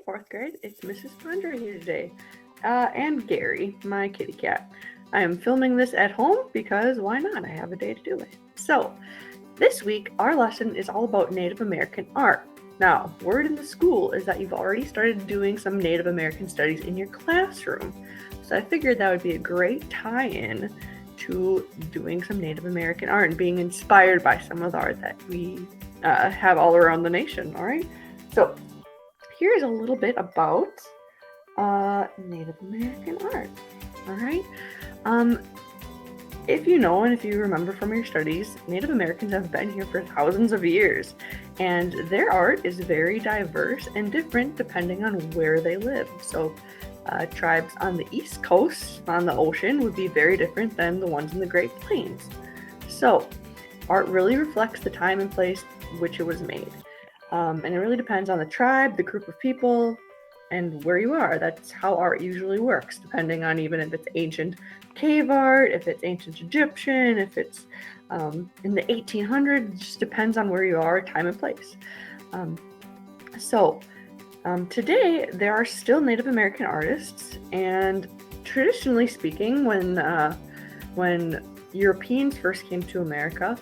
fourth grade. It's Mrs. Pondra here today, and Gary, my kitty cat. I am filming this at home because why not? I have a day to do it. So, this week our lesson is all about Native American art. Now, word in the school is that you've already started doing some Native American studies in your classroom. So I figured that would be a great tie-in to doing some Native American art and being inspired by some of the art that we have all around the nation, all right? So here's a little bit about Native American art, all right? If you know and if you remember from your studies, Native Americans have been here for thousands of years, and their art is very diverse and different depending on where they live. So tribes on the East Coast, on the ocean, would be very different than the ones in the Great Plains. So art really reflects the time and place which it was made. And it really depends on the tribe, the group of people, and where you are. That's how art usually works, depending on even if it's ancient cave art, if it's ancient Egyptian, if it's in the 1800s. It just depends on where you are, time and place. Today, there are still Native American artists, and traditionally speaking, when Europeans first came to America,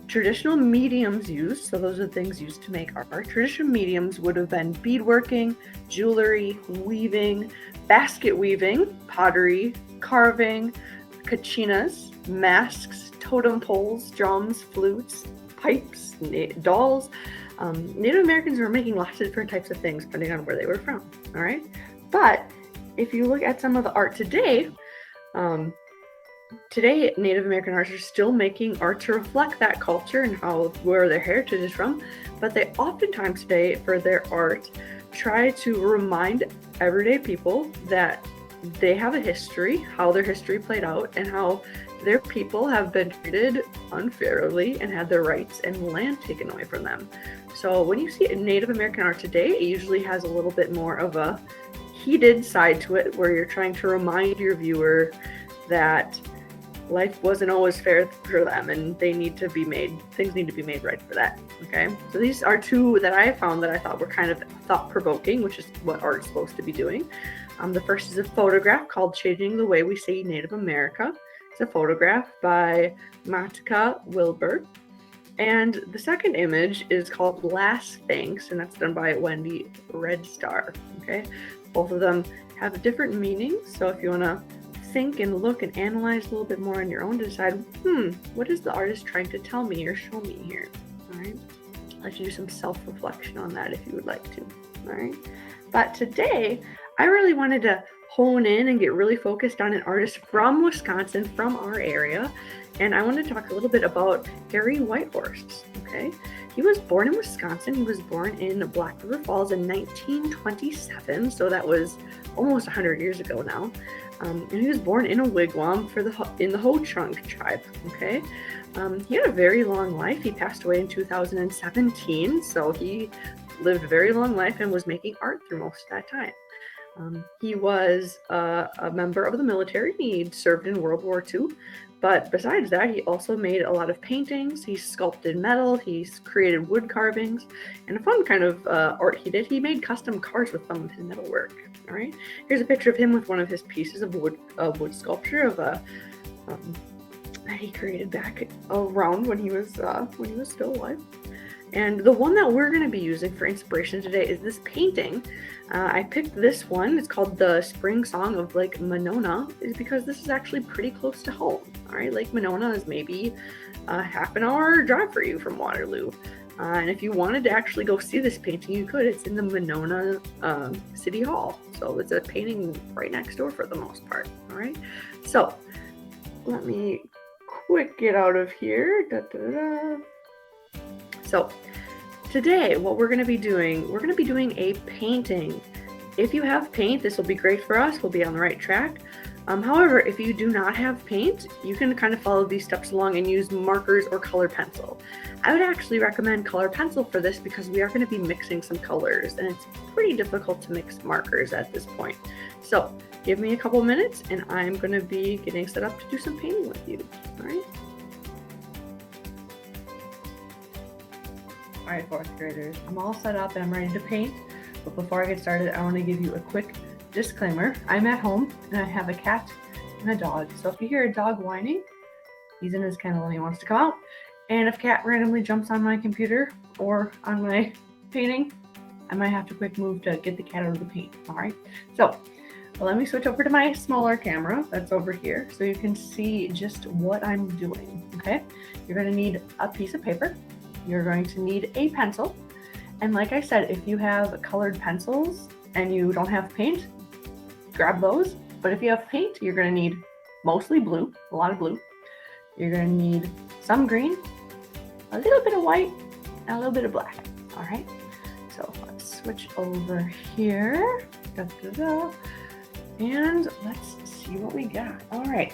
traditional mediums used, so those are the things used to make art, traditional mediums would have been beadworking, jewelry, weaving, basket weaving, pottery, carving, kachinas, masks, totem poles, drums, flutes, pipes, dolls. Native Americans were making lots of different types of things depending on where they were from, all right? But if you look at some of the art today, Native American artists are still making art to reflect that culture and where their heritage is from, but they oftentimes today, for their art, try to remind everyday people that they have a history, how their history played out, and how their people have been treated unfairly and had their rights and land taken away from them. So when you see Native American art today, it usually has a little bit more of a heated side to it, where you're trying to remind your viewer that life wasn't always fair for them and things need to be made right for that, okay? So these are two that I found that I thought were kind of thought-provoking, which is what art is supposed to be doing. The first is a photograph called Changing the Way We See Native America. It's a photograph by Matka Wilbur. And the second image is called Last Thanks, and that's done by Wendy Red Star, okay? Both of them have different meanings, so if you want to think and look and analyze a little bit more on your own to decide, what is the artist trying to tell me or show me here, all right? I'll let you do some self-reflection on that if you would like to, all right? But today, I really wanted to hone in and get really focused on an artist from Wisconsin, from our area, and I want to talk a little bit about Harry Whitehorse, okay? He was born in Wisconsin. He was born in Black River Falls in 1927, so that was almost 100 years ago now. And he was born in a wigwam in the Ho-Chunk tribe, okay? He had a very long life. He passed away in 2017, so he lived a very long life and was making art through most of that time. He was a member of the military. He served in World War II. But besides that, he also made a lot of paintings. He sculpted metal. He's created wood carvings. And a fun kind of art he did, he made custom cars with some of his metalwork. All right. Here's a picture of him with one of his pieces of wood sculpture of that he created back around when he was still alive. And the one that we're going to be using for inspiration today is this painting. I picked this one. It's called The Spring Song of Lake Monona, is because this is actually pretty close to home. All right, Lake Monona is maybe a half an hour drive for you from Waterloo. And if you wanted to actually go see this painting, you could. It's in the Monona City Hall. So it's a painting right next door for the most part. All right, so let me quick get out of here. So today, what we're going to be doing a painting. If you have paint, this will be great for us. We'll be on the right track. However, if you do not have paint, you can kind of follow these steps along and use markers or color pencil. I would actually recommend color pencil for this because we are going to be mixing some colors, and it's pretty difficult to mix markers at this point. So give me a couple minutes, and I'm going to be getting set up to do some painting with you. All right. All right, fourth graders, I'm all set up and I'm ready to paint. But before I get started, I want to give you a quick disclaimer. I'm at home and I have a cat and a dog. So if you hear a dog whining, he's in his kennel and he wants to come out. And if cat randomly jumps on my computer or on my painting, I might have to quick move to get the cat out of the paint. All right. So let me switch over to my smaller camera that's over here so you can see just what I'm doing. Okay. You're going to need a piece of paper. You're going to need a pencil. And like I said, if you have colored pencils and you don't have paint, grab those. But if you have paint, you're going to need mostly blue, a lot of blue. You're going to need some green, a little bit of white, and a little bit of black. All right. So let's switch over here. Da, da, da. And let's see what we got. All right.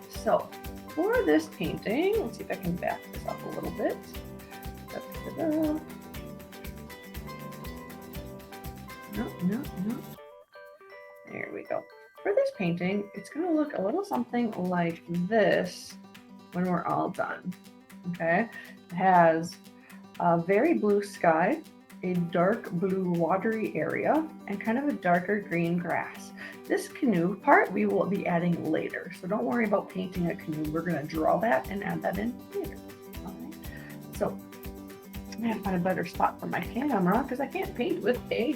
So for this painting, let's see if I can back this up a little bit. Da, da, da. No. There we go. For this painting, it's going to look a little something like this when we're all done. Okay. It has a very blue sky, a dark blue watery area, and kind of a darker green grass. This canoe part we will be adding later, so don't worry about painting a canoe. We're going to draw that and add that in later. All right. So I'm going to find a better spot for my camera because I can't paint with a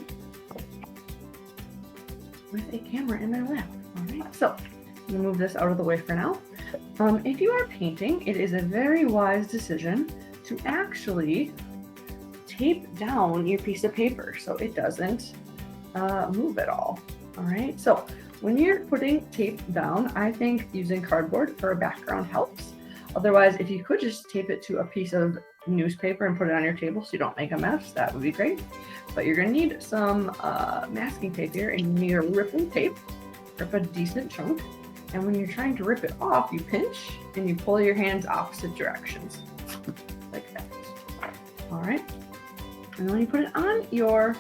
camera in my lap. All right. So I'm going to move this out of the way for now. If you are painting, it is a very wise decision to actually tape down your piece of paper so it doesn't move at all. All right. So when you're putting tape down, I think using cardboard for a background helps. Otherwise, if you could just tape it to a piece of newspaper and put it on your table so you don't make a mess, that would be great. But you're going to need some masking tape here, and you need a ripping tape. Rip a decent chunk. And when you're trying to rip it off, you pinch and you pull your hands opposite directions. Like that. All right. And when you put it on your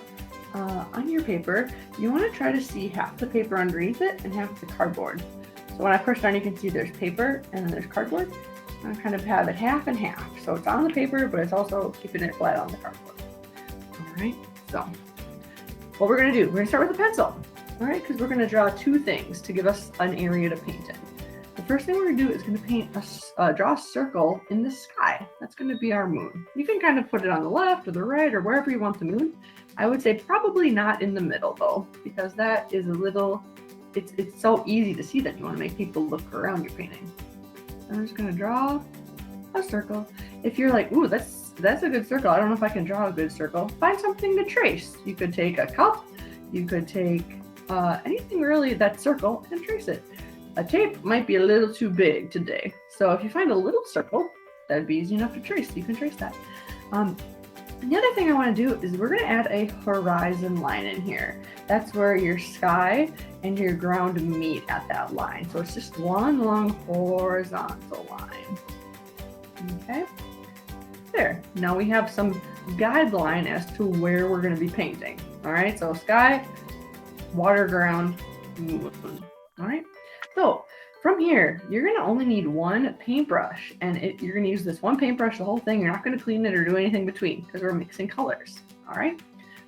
paper, you want to try to see half the paper underneath it and half the cardboard. So when I push down, you can see there's paper and then there's cardboard. I kind of have it half and half. So it's on the paper, but it's also keeping it flat on the cardboard. All right. So what we're going to do, we're going to start with a pencil. All right, because we're going to draw two things to give us an area to paint in. The first thing we're going to do is going to paint draw a circle in the sky. That's going to be our moon. You can kind of put it on the left or the right or wherever you want the moon. I would say probably not in the middle though, because that is a little, it's so easy to see that you want to make people look around your painting. I'm just going to draw a circle. If you're like, ooh, that's a good circle. I don't know if I can draw a good circle. Find something to trace. You could take a cup. You could take anything really that's circle and trace it. A tape might be a little too big today. So if you find a little circle, that'd be easy enough to trace. You can trace that. And the other thing I want to do is we're going to add a horizon line in here. That's where your sky and your ground meet at that line. So it's just one long horizontal line. Okay. There. Now we have some guideline as to where we're going to be painting. All right. So sky, water, ground, moon. All right. So from here, you're going to only need one paintbrush, and you're going to use this one paintbrush, the whole thing. You're not going to clean it or do anything between because we're mixing colors. All right.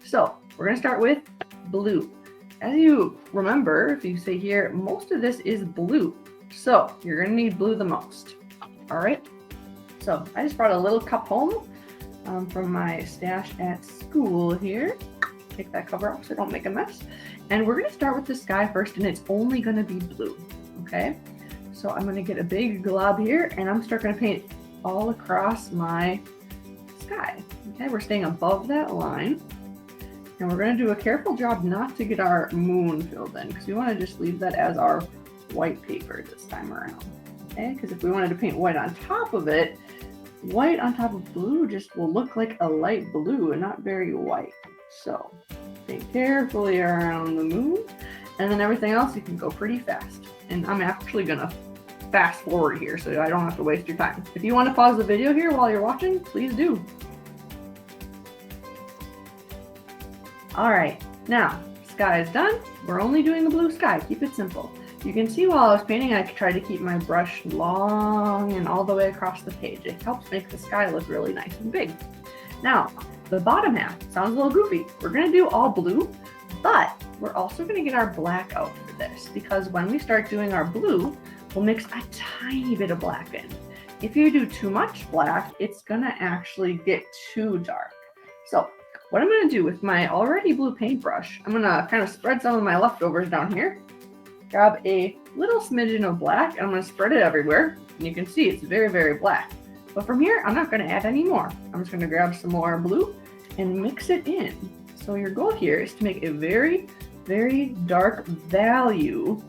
So we're going to start with blue. As you remember, if you say here, most of this is blue. So you're going to need blue the most. All right. So I just brought a little cup home from my stash at school here. Take that cover off so don't make a mess. And we're going to start with the sky first, and it's only going to be blue. Okay. So I'm going to get a big glob here, and I'm going to paint all across my sky. Okay. We're staying above that line. And we're going to do a careful job not to get our moon filled in, because we want to just leave that as our white paper this time around. Okay. Because if we wanted to paint white on top of it, white on top of blue just will look like a light blue and not very white. So paint carefully around the moon, and then everything else you can go pretty fast. And I'm actually going to fast forward here so I don't have to waste your time. If you want to pause the video here while you're watching, please do. All right, now sky is done. We're only doing the blue sky. Keep it simple. You can see while I was painting, I tried to keep my brush long and all the way across the page. It helps make the sky look really nice and big. Now, the bottom half. Sounds a little goofy. We're gonna do all blue, but we're also gonna get our black out for this because when we start doing our blue, we'll mix a tiny bit of black in. If you do too much black, it's gonna actually get too dark. So what I'm gonna do with my already blue paintbrush, I'm gonna kind of spread some of my leftovers down here, grab a little smidgen of black, and I'm gonna spread it everywhere. And you can see it's very, very black. But from here, I'm not gonna add any more. I'm just gonna grab some more blue and mix it in. So your goal here is to make a very, very dark value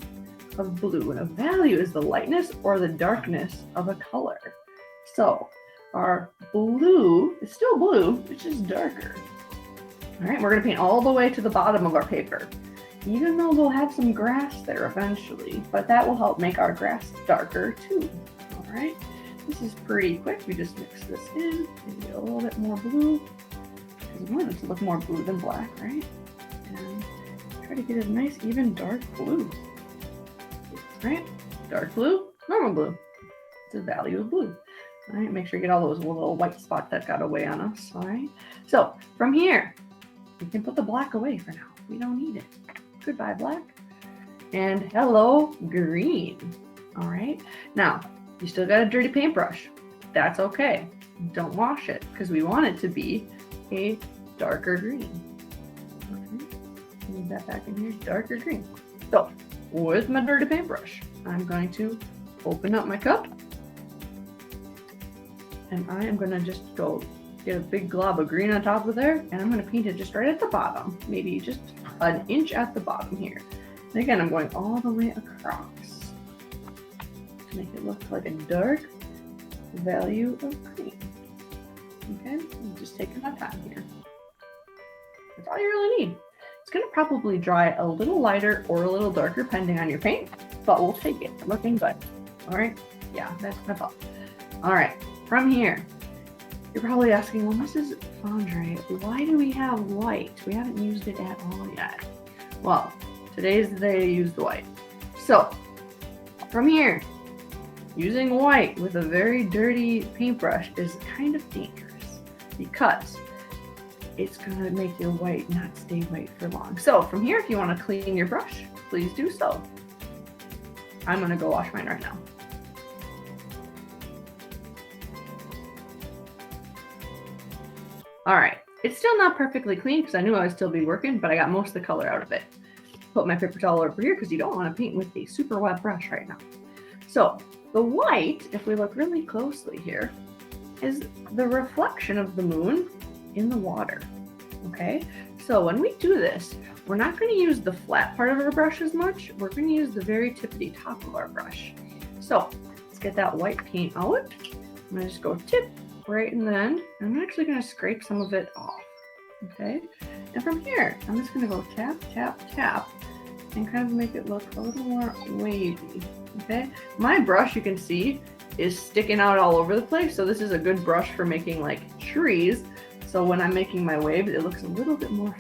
of blue. And a value is the lightness or the darkness of a color. So our blue is still blue, it's just darker. All right, we're gonna paint all the way to the bottom of our paper. Even though we'll have some grass there eventually, but that will help make our grass darker too. All right, this is pretty quick. We just mix this in, maybe a little bit more blue, because we want it to look more blue than black, right? And try to get a nice even dark blue. Right? Dark blue, normal blue. It's a value of blue. All right, make sure you get all those little white spots that got away on us. All right, so from here, we can put the black away for now. We don't need it. Goodbye, black. And hello, green. All right, now you still got a dirty paintbrush. That's okay. Don't wash it because we want it to be a darker green. Okay. Move that back in here, darker green. So with my dirty paintbrush, I'm going to open up my cup and I am going to just go get a big glob of green on top of there, and I'm going to paint it just right at the bottom, maybe just an inch at the bottom here. And again, I'm going all the way across to make it look like a dark value of green. Okay, I'm just taking my time here. That's all you really need. It's going to probably dry a little lighter or a little darker depending on your paint, but we'll take it. Looking good. All right, yeah, that's my fault. All right, from here, you're probably asking, well, Mrs. Fondre, why do we have white? We haven't used it at all yet. Well, today's the day to use the white. So, from here, using white with a very dirty paintbrush is kind of dangerous because it's gonna make your white not stay white for long. So, from here, if you wanna clean your brush, please do so. I'm gonna go wash mine right now. All right, it's still not perfectly clean because I knew I would still be working, but I got most of the color out of it. Put my paper towel over here because you don't want to paint with a super wet brush right now. So the white, if we look really closely here, is the reflection of the moon in the water, okay? So when we do this, we're not going to use the flat part of our brush as much. We're going to use the very tippity top of our brush. So let's get that white paint out. I'm going to just go tip right in the end. I'm actually going to scrape some of it off, okay? And from here, I'm just going to go tap, tap, tap, and kind of make it look a little more wavy, okay? My brush, you can see, is sticking out all over the place, so this is a good brush for making like trees. So when I'm making my waves, it looks a little bit more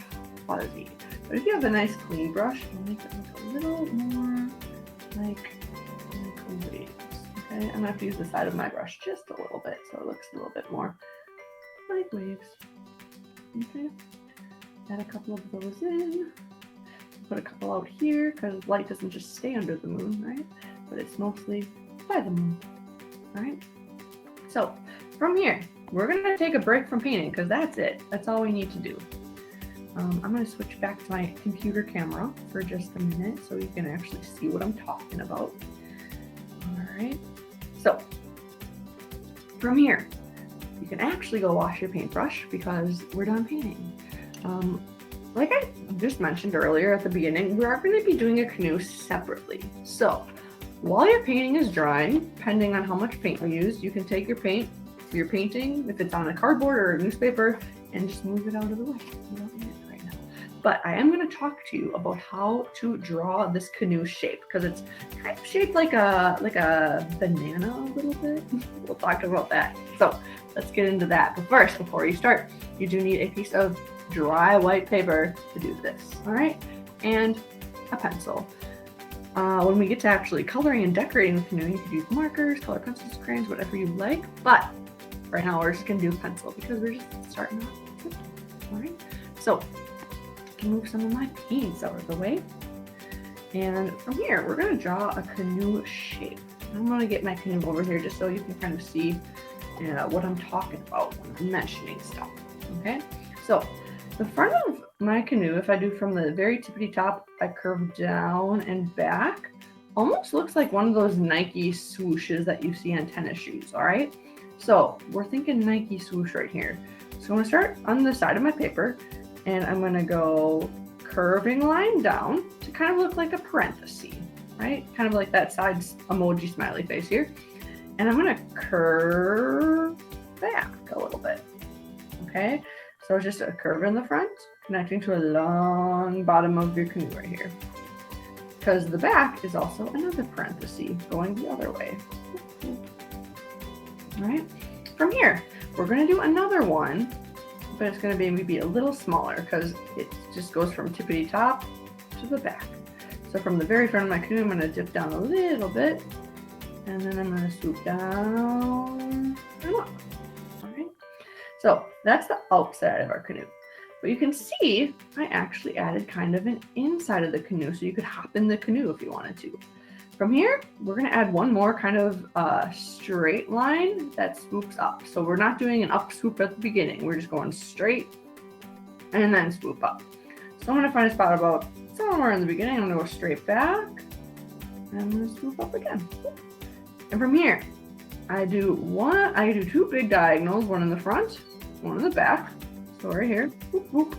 fuzzy. But if you have a nice clean brush, it'll make it look a little more like waves. Okay, I'm gonna have to use the side of my brush just a little bit so it looks a little bit more like waves. Okay, add a couple of those in. Put a couple out here because light doesn't just stay under the moon, right? But it's mostly by the moon. All right. So from here, we're gonna take a break from painting because that's it. That's all we need to do. I'm gonna switch back to my computer camera for just a minute so you can actually see what I'm talking about. All right. So from here, you can actually go wash your paintbrush because we're done painting. Like I just mentioned earlier at the beginning, we are going to be doing a canoe separately. So while your painting is drying, depending on how much paint we use, you can take your paint for your painting, if it's on a cardboard or a newspaper, and just move it out of the way. You don't need it right now. But I am going to talk to you about how to draw this canoe shape because it's kind of shaped like a banana a little bit. We'll talk about that. So let's get into that. But first, before you start, you do need a piece of dry white paper to do this, all right? And a pencil. When we get to actually coloring and decorating the canoe, you could use markers, color pencils, crayons, whatever you like. But right now we're just gonna do a pencil because we're just starting off. All right, so I can move some of my paints out of the way. And from here, we're going to draw a canoe shape. I'm going to get my canoe over here just so you can kind of see what I'm talking about when I'm mentioning stuff. Okay, so the front of my canoe, if I do from the very tippity top, I curve down and back, almost looks like one of those Nike swooshes that you see on tennis shoes. All right, so we're thinking Nike swoosh right here. So I'm going to start on the side of my paper, and I'm going to go curving line down to kind of look like a parenthesis, right? Kind of like that side emoji smiley face here. And I'm going to curve back a little bit. Okay, so it's just a curve in the front connecting to a long bottom of your canoe right here, because the back is also another parenthesis going the other way. All right, from here we're going to do another one, but it's going to be maybe a little smaller because it just goes from tippity top to the back. So from the very front of my canoe, I'm going to dip down a little bit, and then I'm going to swoop down and up. All right, so that's the outside of our canoe. But you can see I actually added kind of an inside of the canoe, so you could hop in the canoe if you wanted to. From here, we're going to add one more kind of straight line that swoops up. So we're not doing an up swoop at the beginning. We're just going straight and then swoop up. So I'm going to find a spot about somewhere in the beginning. I'm going to go straight back and I'm going to swoop up again. And from here, I do two big diagonals, one in the front, one in the back. So right here, whoop, whoop,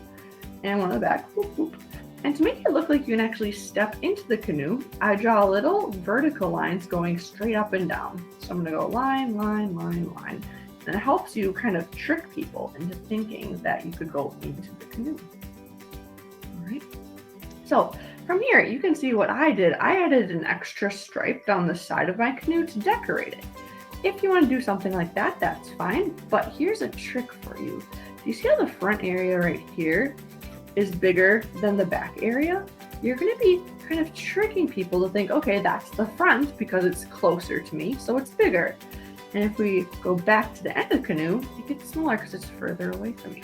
and one in the back, whoop, whoop. And to make it look like you can actually step into the canoe, I draw little vertical lines going straight up and down. So I'm going to go line, line, line, line. And it helps you kind of trick people into thinking that you could go into the canoe. All right. So from here, you can see what I did. I added an extra stripe down the side of my canoe to decorate it. If you want to do something like that, that's fine. But here's a trick for you. Do you see how the front area right here is bigger than the back area? You're going to be kind of tricking people to think, okay, that's the front because it's closer to me, so it's bigger. And if we go back to the end of the canoe, it gets smaller because it's further away from you.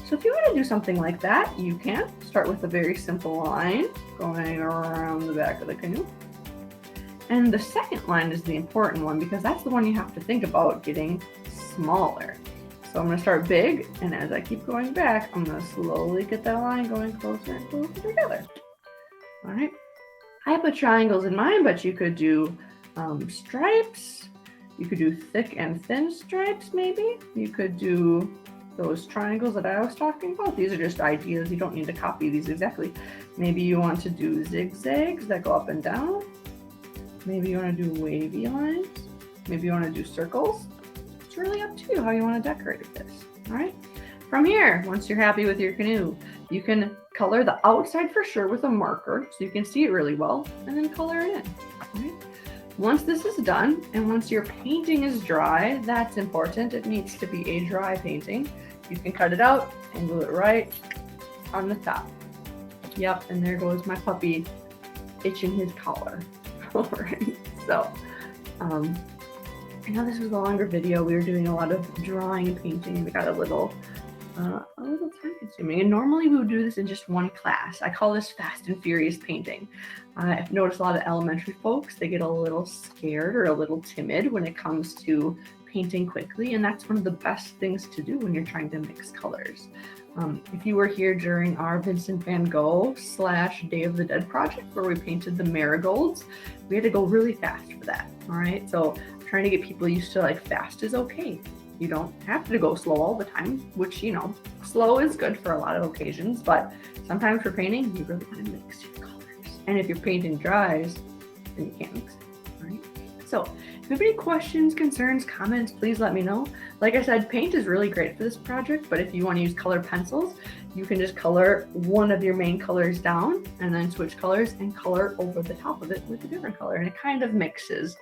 So if you want to do something like that, you can start with a very simple line going around the back of the canoe. And the second line is the important one because that's the one you have to think about getting smaller. So I'm going to start big, and as I keep going back, I'm going to slowly get that line going closer and closer together. All right. I put triangles in mine, but you could do stripes. You could do thick and thin stripes, maybe. You could do those triangles that I was talking about. These are just ideas. You don't need to copy these exactly. Maybe you want to do zigzags that go up and down. Maybe you want to do wavy lines. Maybe you want to do circles. It's really up to you how you want to decorate this. All right. From here, once you're happy with your canoe, you can color the outside for sure with a marker so you can see it really well, and then color it in. All right. Once this is done, and once your painting is dry, that's important. It needs to be a dry painting. You can cut it out and glue it right on the top. Yep, and there goes my puppy itching his collar. All right. So, I know this was a longer video. We were doing a lot of drawing and painting, and we got a little time consuming. And normally we would do this in just one class. I call this fast and furious painting. I've noticed a lot of elementary folks, they get a little scared or a little timid when it comes to painting quickly. And that's one of the best things to do when you're trying to mix colors. If you were here during our Vincent van Gogh / Day of the Dead project where we painted the marigolds, we had to go really fast for that. All right. So I'm trying to get people used to like fast is okay. You don't have to go slow all the time, which, you know, slow is good for a lot of occasions, but sometimes for painting, you really want to mix your colors. And if your painting dries, then you can't mix it. All right. So if you have any questions, concerns, comments, please let me know. Like I said, paint is really great for this project, but if you want to use colored pencils, you can just color one of your main colors down and then switch colors and color over the top of it with a different color. And it kind of mixes,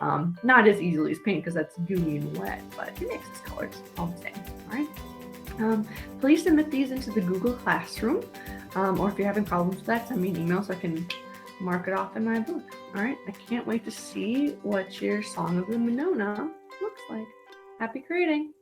not as easily as paint because that's gooey and wet, but it mixes colors all the same. All right. Please submit these into the Google Classroom, or if you're having problems with that, send me an email so I can mark it off in my book. All right. I can't wait to see what your Song of the Monona looks like. Happy creating.